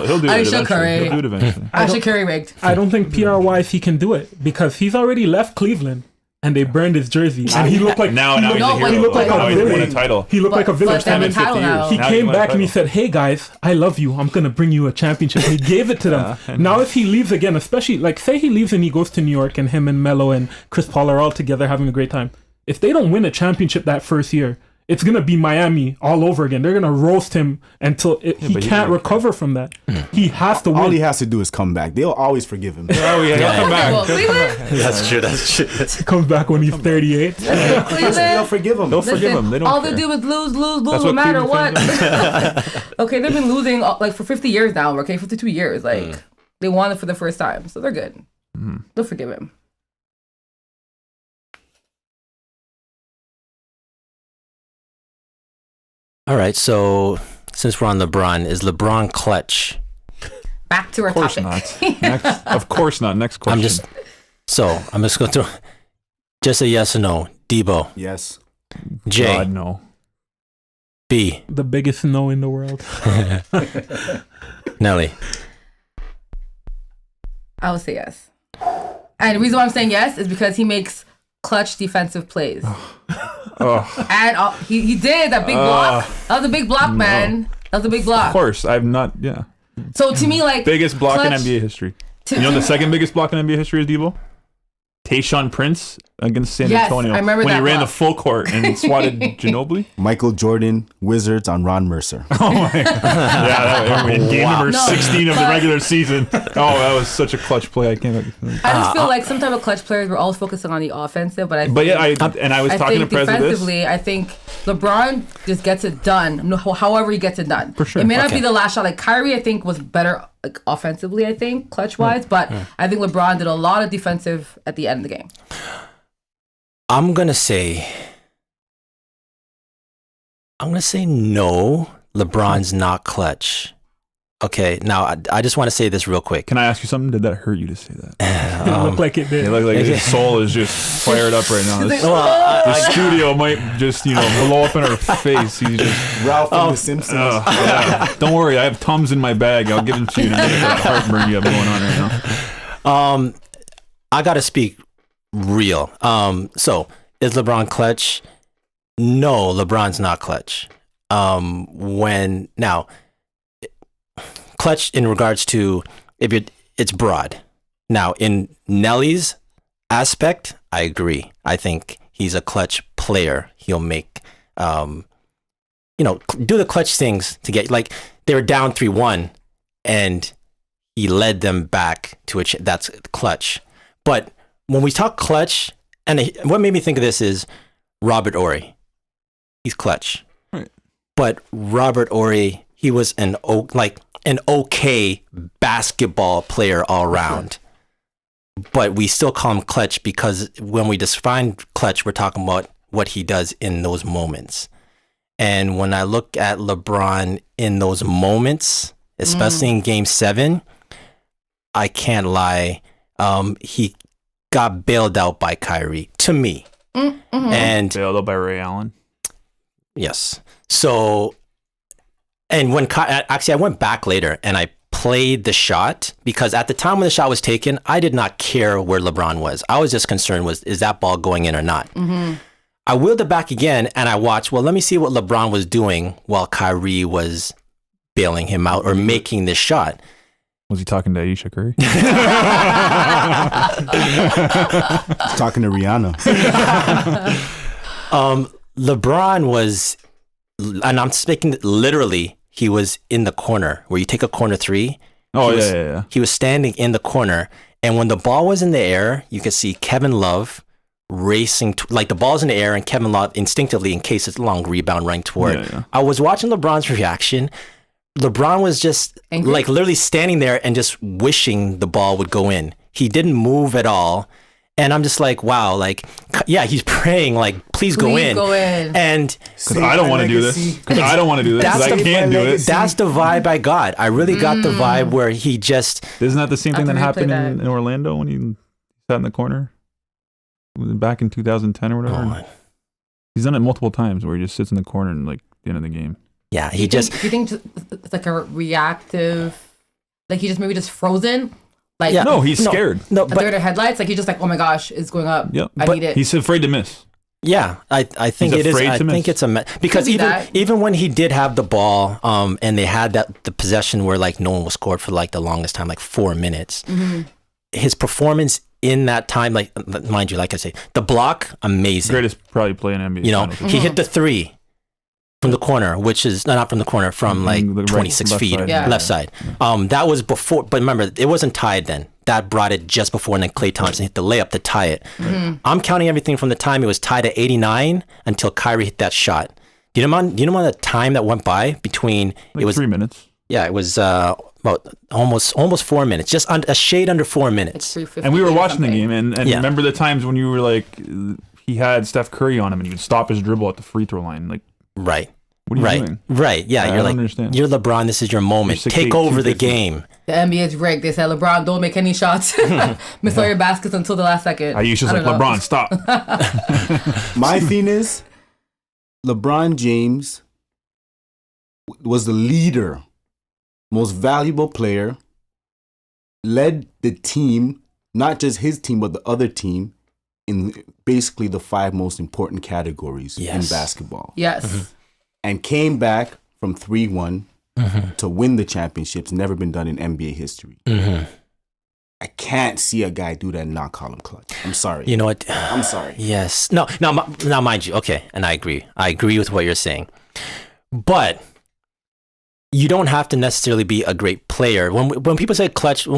he'll do it Ayesha eventually. Curry. He'll do it eventually. Ashley Curry rigged. I don't think PR-wise he can do it because he's already left Cleveland and they burned his jersey and he looked like Now he he's looked, a hero. he looked like now a he's won a villain. title. He looked like a villain. But they have a And title now. he Now came he's won a back and he title. said, "Hey guys, I love you. I'm gonna bring you a championship." And he gave it to them. and- Now if he leaves again, especially like say he leaves and he goes to New York and him and Melo and Chris Paul are all together having a great time. If they don't win a championship that first year, it's gonna be Miami all over again. They're gonna roast him until he but can't recover from that. He has to All win. he has to do is come back. They'll always forgive him. Oh yeah, he'll come Well, back. Cleveland. That's true. That's true. Comes back when he's 38. They'll Cleveland. forgive him. They'll forgive him. They don't all care. they do is lose, That's no what matter Cleveland what. fans Okay, they've been losing like for 50 years now. Okay, 52 years. Like they won it for the first time, so they're good. They'll forgive him. All right. So since we're on LeBron, is LeBron clutch? Back to our Of course topic. not. Of course not. Next question. I'm just going through. Just a yes or no. Debo. Yes. J. God, no. B. The biggest no in the world. Nelly. I would say yes. And the reason why I'm saying yes is because he makes clutch defensive plays. And he did that big block. That was a big block, man. That was a big block. Of course, I've not. Yeah. So to me, like Biggest block in clutch- NBA history. You know the second biggest block in NBA history is Debo? Tayshaun Prince against San Yes, Antonio. I remember when that he ran the block. full court and swatted Ginobili. Michael Jordan, Wizards on Ron Mercer. Oh my god! Yeah, in game number 16 of the regular season. Oh, that was such a clutch play. I can't. I just feel like some type of clutch players were always focusing on the offensive, but I But yeah, I was talking to think Prez of this. defensively, I think LeBron just gets it done. However he gets it done. For sure. It may not Okay. be the last shot. Like Kyrie, I think was better like offensively. I think clutch wise, but I think LeBron did a lot of defensive at the end of the game. I'm gonna say no. LeBron's not clutch. Okay, now I just want to say this real quick. Can I ask you something? Did that hurt you to say that? It looked like it did. It looked like his soul is just fired up right now. This, Well, the studio might just blow up in her face. He's just. Ralph from The Simpsons. Yeah. Don't worry, I have Tums in my bag. I'll give them to you in a minute. That heartburn you have going on right now. I gotta speak real. So is LeBron clutch? No, LeBron's not clutch. Clutch in regards to it's broad. Now in Nelly's aspect, I agree. I think he's a clutch player. He'll make do the clutch things to get, like, they were down 3-1 and he led them back to that's clutch. But when we talk clutch, and what made me think of this is Robert Horry. He's clutch. Right. But Robert Horry, he was an okay basketball player all around. But we still call him clutch because when we define clutch, we're talking about what he does in those moments. And when I look at LeBron in those moments, especially in Game 7, I can't lie. He got bailed out by Kyrie, to me. And Bailed out by Ray Allen. yes. So, and when actually I went back later and I played the shot, because at the time when the shot was taken, I did not care where LeBron was. I was just concerned is that ball going in or not? I wheeled it back again and I watched, let me see what LeBron was doing while Kyrie was bailing him out or making this shot. Was he talking to Ayesha Curry? Talking to Rihanna. LeBron was, and I'm speaking literally, he was in the corner where you take a corner three. Oh, He yeah. was, He was standing in the corner, and when the ball was in the air, you could see Kevin Love racing, like the ball's in the air, and Kevin Love instinctively, in case it's a long rebound, running toward. Yeah. I was watching LeBron's reaction. LeBron was just Angry? like literally standing there and just wishing the ball would go in. He didn't move at all. And I'm just like, wow, like, yeah, he's praying, like, please go in. Go in. And Because I don't want to do this. Because I don't want to do this. Because I That's the- can't do it. that's the vibe I got. I really got the vibe where he just, Isn't that the same thing I that have to happened replay in that. Orlando when he sat in the corner? Back in 2010 or whatever? oh, He's done it multiple times where he just sits in the corner and like the end of the game. yeah, Do he you just, think it's like a reactive, like he just maybe just frozen? Like, Yeah. No, he's scared. no, But they're but the headlights, like he's just like, oh my gosh, it's going up. Yep. I But need it. He's afraid to miss. yeah, I think He's it is. afraid I to think miss. it's because Could be that. even when he did have the ball, and they had the possession where like no one was scored for like the longest time, like 4 minutes. His performance in that time, like, mind you, like I say, the block, amazing. Greatest probably play in NBA. You know, Finals. he hit the three from the corner, which is not from the corner, from like the right- 26 left feet, side. Yeah. left side. That was before, but remember, it wasn't tied then. That brought it just before, and then Klay Thompson hit the layup to tie it. I'm counting everything from the time it was tied at 89 until Kyrie hit that shot. Do you know the time that went by between? Like it was 3 minutes. Yeah, it was about almost 4 minutes, just a shade under 4 minutes. And we were watching the game, and Yeah. remember the times when you were like, he had Steph Curry on him, and he would stop his dribble at the free throw line. Like, Right. what are you doing? Right. Yeah. I You're don't like, understand. you're LeBron. This is your moment. You're 6'8", Take over the 250. game. The NBA is rigged. They said, LeBron, don't make any shots. Miss all your baskets until the last second. Ayesha's like, LeBron, stop. My thing is, LeBron James was the leader, most valuable player, led the team, not just his team, but the other team, in basically the 5 most important categories in basketball. Yes. And came back from 3-1 to win the championships. Never been done in NBA history. I can't see a guy do that and not call him clutch. I'm sorry. You know what? I'm sorry. Yes. No, now mind you, okay, and I agree. I agree with what you're saying. But you don't have to necessarily be a great player. When people say clutch,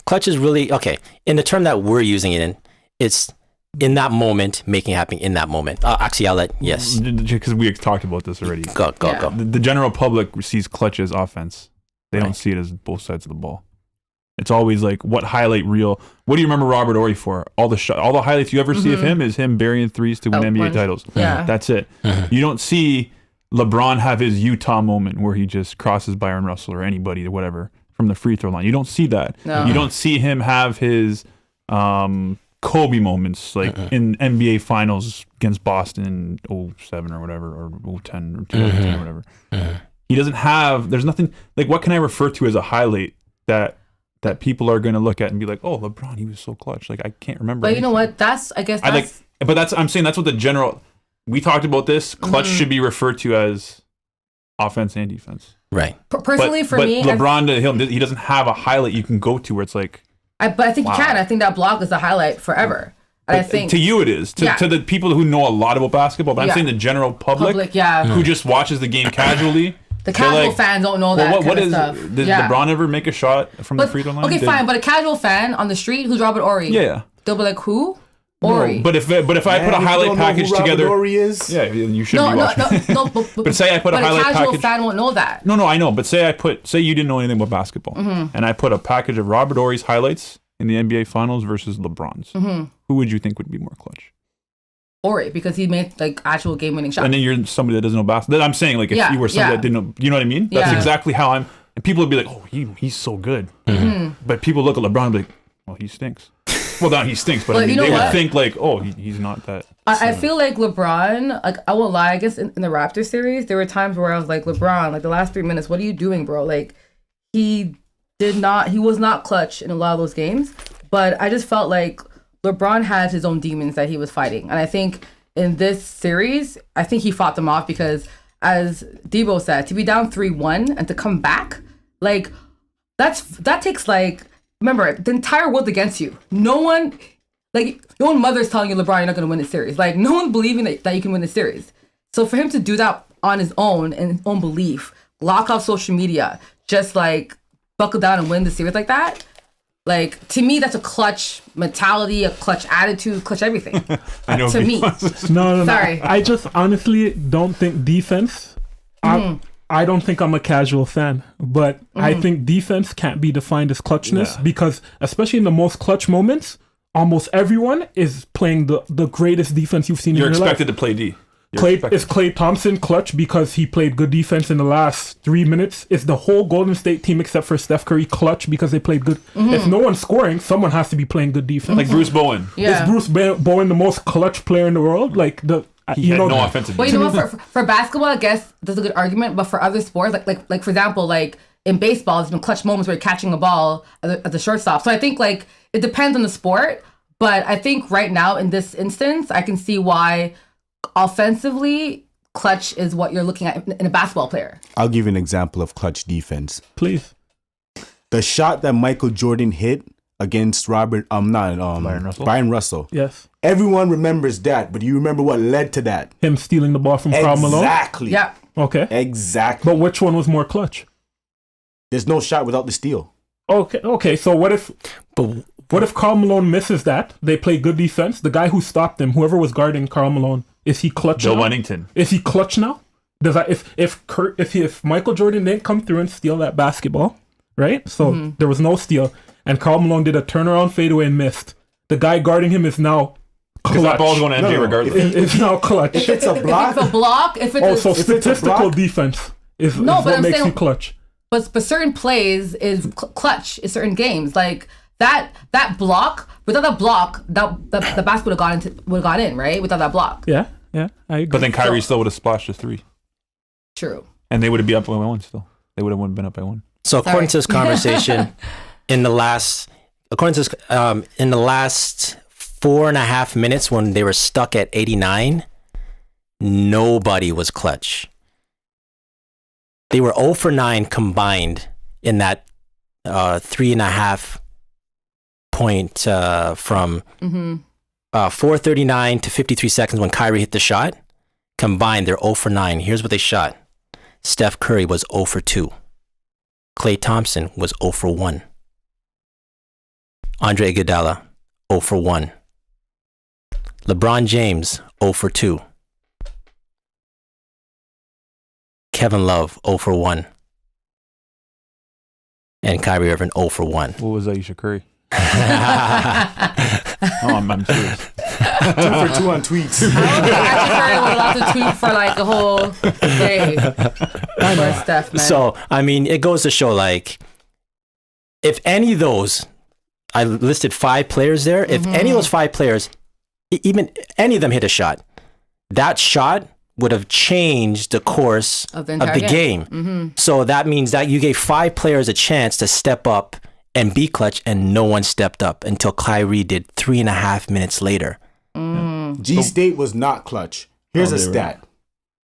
clutch is really, okay, in the term that we're using it in, it's in that moment, making it happen in that moment. Actually, I'll let, yes. Because we talked about this already. Go. The general public sees clutch as offense. They don't see it as both sides of the ball. It's always like, what highlight reel? What do you remember Robert Horry for? All the highlights you ever see of him is him burying threes to win NBA titles. Yeah. That's it. You don't see LeBron have his Utah moment where he just crosses Byron Russell or anybody or whatever from the free throw line. You don't see that. No. You don't see him have his Kobe moments like in NBA Finals against Boston in 07 or whatever, or 010 or 2010 or whatever. He doesn't have. There's nothing like, what can I refer to as a highlight that people are going to look at and be like, oh, LeBron, he was so clutch. Like, I can't remember. But anything. You know what? I'm saying that's what the general. We talked about this. Clutch should be referred to as offense and defense. Right. Personally, for me, LeBron, he doesn't have a highlight you can go to where it's like. But I think you can. I think that block is a highlight forever. And I think to you it is. To the people who know a lot about basketball, but I'm saying the general public who just watches the game casually. The casual fans don't know that kind of stuff. Did LeBron ever make a shot from the free throw line? Okay, fine. But a casual fan on the street who's Robert Horry, they'll be like, who? Horry. No, but if I put a highlight package together, Horry is? Yeah, you should be watching. No. But say I put a highlight package. But a casual fan won't know that. No, I know. But say you didn't know anything about basketball, and I put a package of Robert Horry's highlights in the NBA Finals versus LeBron's. Who would you think would be more clutch? Horry, because he made like actual game-winning shots. And then you're somebody that doesn't know basketball. I'm saying, like, if you were somebody that didn't know, you know what I mean? That's exactly how I'm. And people would be like, oh, he's so good. But people look at LeBron and be like, well, he stinks. Well, not he stinks, but I mean, they would think like, oh, he's not that. I feel like LeBron, like, I won't lie, I guess in the Raptors series, there were times where I was like, LeBron, like the last 3 minutes, what are you doing, bro? Like, he was not clutch in a lot of those games, but I just felt like LeBron had his own demons that he was fighting. And I think in this series, I think he fought them off because, as Debo said, to be down 3-1 and to come back, like, that takes, like, remember, the entire world against you. No one, like, your own mother's telling you, LeBron, you're not going to win this series. Like, no one believing that you can win this series. So for him to do that on his own and his own belief, lock off social media, just, like, buckle down and win the series like that, like, to me, that's a clutch mentality, a clutch attitude, clutch everything. I know. To me. No. Sorry. I just honestly don't think defense. I don't think I'm a casual fan, but I think defense can't be defined as clutchness because, especially in the most clutch moments, almost everyone is playing the greatest defense you've seen in your life. You're expected to play D. Is Klay Thompson clutch because he played good defense in the last 3 minutes? Is the whole Golden State team except for Steph Curry clutch because they played good? If no one's scoring, someone has to be playing good defense. Like Bruce Bowen. Yeah. Is Bruce Bowen the most clutch player in the world? Like he had no offensive. Well, you know what? For basketball, I guess that's a good argument. But for other sports, like for example, like in baseball, there's been clutch moments where you're catching a ball at the shortstop. So I think like it depends on the sport. But I think right now in this instance, I can see why offensively, clutch is what you're looking at in a basketball player. I'll give you an example of clutch defense. Please. The shot that Michael Jordan hit against Byron Russell. Yes. Everyone remembers that, but do you remember what led to that? Him stealing the ball from Karl Malone? Exactly. Yeah. Okay. Exactly. But which one was more clutch? There's no shot without the steal. Okay. So what if Karl Malone misses that? They play good defense. The guy who stopped him, whoever was guarding Karl Malone, is he clutch Bill now? Wennington. Is he clutch now? Does that if Michael Jordan didn't come through and steal that basketball, right? So there was no steal, and Karl Malone did a turnaround fadeaway and missed. The guy guarding him is now clutch. Because that ball's going to MJ regardless. It's now clutch. If it's a block, if it's a block, statistical defense is what makes you clutch. but certain plays is clutch in certain games. Like that block, without that block, the basket would have got in, right? Without that block. Yeah, I agree. But then Kyrie still would have splashed a 3. True. And they would be up by 1 still. They would have been up by 1. So according to this conversation, in the last 4.5 minutes when they were stuck at 89, nobody was clutch. They were 0 for 9 combined in that 3.5 point from 4:39 to 53 seconds when Kyrie hit the shot. Combined, they're 0 for 9. Here's what they shot. Steph Curry was 0 for 2. Klay Thompson was 0 for 1. Andre Iguodala, 0 for 1. LeBron James, 0 for 2. Kevin Love, 0 for 1. And Kyrie Irving, 0 for 1. What was Aisha Curry? I'm serious. 2 for 2 on tweets. Aisha Curry was allowed to tweet for like a whole day. For Steph, man. So, I mean, it goes to show, like, if any of those, I listed 5 players there, if any of those 5 players, even any of them hit a shot, that shot would have changed the course of the game. So that means that you gave 5 players a chance to step up and be clutch, and no one stepped up until Kyrie did 3.5 minutes later. G-State was not clutch. Here's a stat.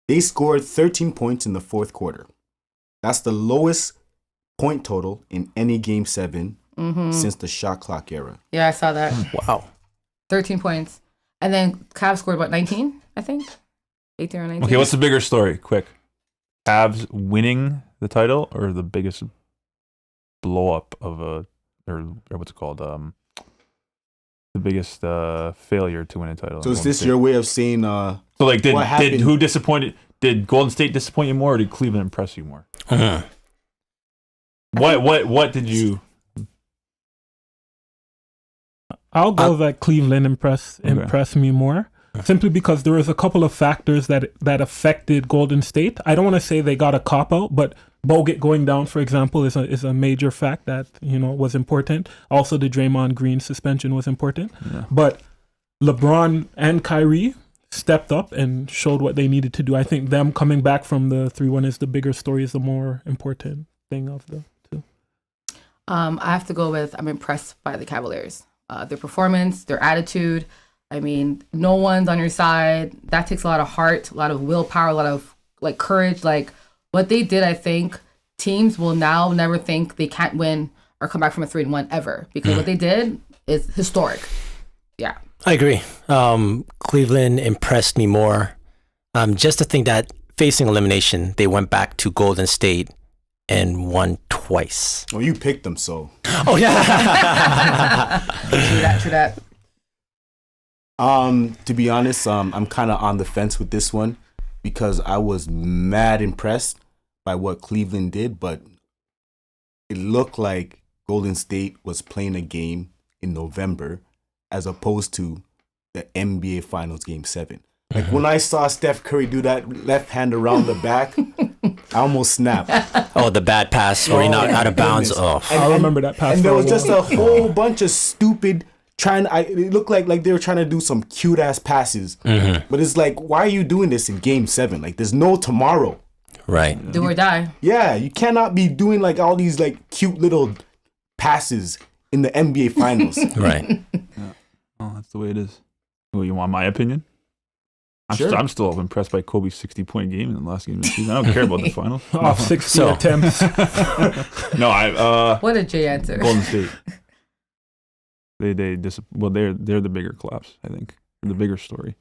They scored 13 points in the fourth quarter. That's the lowest point total in any Game 7 since the shot clock era. Yeah, I saw that. Wow. 13 points. And then Cavs scored, 19, I think? 18 or 19. Okay, what's the bigger story? Quick. Cavs winning the title or the biggest blow up of or what's it called? The biggest failure to win a title. So is this your way of saying so like did Golden State disappoint you more or did Cleveland impress you more? What did you I'll go that Cleveland impressed me more, simply because there was a couple of factors that affected Golden State. I don't want to say they got a cop out, but Bogut going down, for example, is a major fact that was important. Also, the Draymond Green suspension was important, but LeBron and Kyrie stepped up and showed what they needed to do. I think them coming back from the 3-1 is the bigger story, is the more important thing of the two. I have to go with I'm impressed by the Cavaliers. Their performance, their attitude. I mean, no one's on your side. That takes a lot of heart, a lot of willpower, a lot of like courage. Like what they did, I think teams will now never think they can't win or come back from a 3-1 ever, because what they did is historic. Yeah, I agree. Cleveland impressed me more. Just to think that facing elimination, they went back to Golden State and won twice. Well, you picked them, so. Oh yeah. True that. To be honest, I'm kind of on the fence with this one because I was mad impressed by what Cleveland did, but it looked like Golden State was playing a game in November as opposed to the NBA Finals Game 7. Like when I saw Steph Curry do that left hand around the back, I almost snapped. Oh, the bad pass where he knocked out of bounds. Oh, I remember that pass. And there was just a whole bunch of stupid it looked like they were trying to do some cute ass passes. But it's like, why are you doing this in Game 7? Like, there's no tomorrow. Right. Do or die. Yeah, you cannot be doing like all these like cute little passes in the NBA Finals. Right. Oh, that's the way it is. Well, you want my opinion? Sure. I'm still impressed by Kobe's 60-point game in the last game of the season. I don't care about the finals. Off 60 attempts. No, what a J answer. Golden State. They're the bigger collapse, I think. They're the bigger story.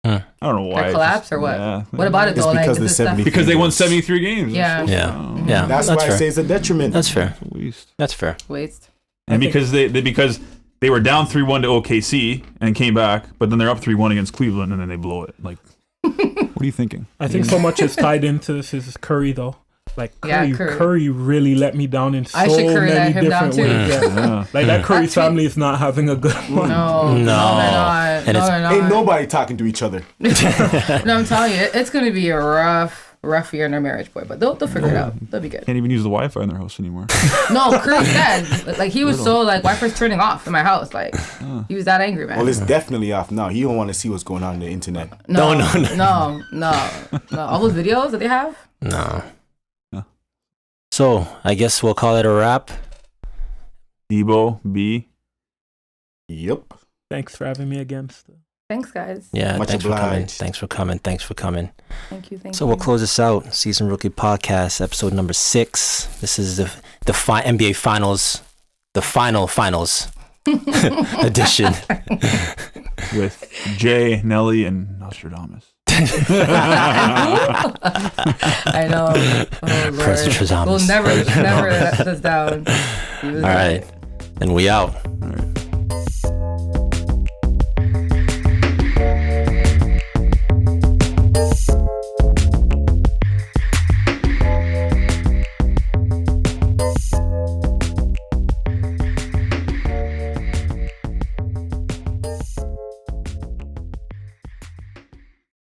I don't know why. Their collapse or what? Yeah. What about it though? Because they won 73 games. Yeah. Yeah. That's why I say it's a detriment. That's fair. It's a waste. That's fair. Waste. And because they were down 3-1 to OKC and came back, but then they're up 3-1 against Cleveland and then they blow it. Like, what are you thinking? I think so much is tied into this is Curry though. Like Curry really let me down in so many different ways. Yeah. Like that Curry family is not having a good one. No, they're not. Ain't nobody talking to each other. No, I'm telling you, it's gonna be a rough rough year in their marriage, boy. But they'll figure it out. They'll be good. Can't even use the Wi-Fi in their house anymore. No, Chris said, like, he was so, like, Wi-Fi's turning off in my house. Like, he was that angry, man. Well, it's definitely off now. He don't want to see what's going on in the internet. No. All those videos that they have? No. So, I guess we'll call it a wrap. Debo, B. Yep. Thanks for having me again. Thanks, guys. Yeah, Much thanks obliged. for coming. Thank you. So we'll close this out. Season Rookie Podcast, episode number 6. This is the NBA Finals, the finals edition. With Jay, Nelly, and Nostradamus. I know. Oh, Nostradamus. We'll never let this down. All right. And we out. All right.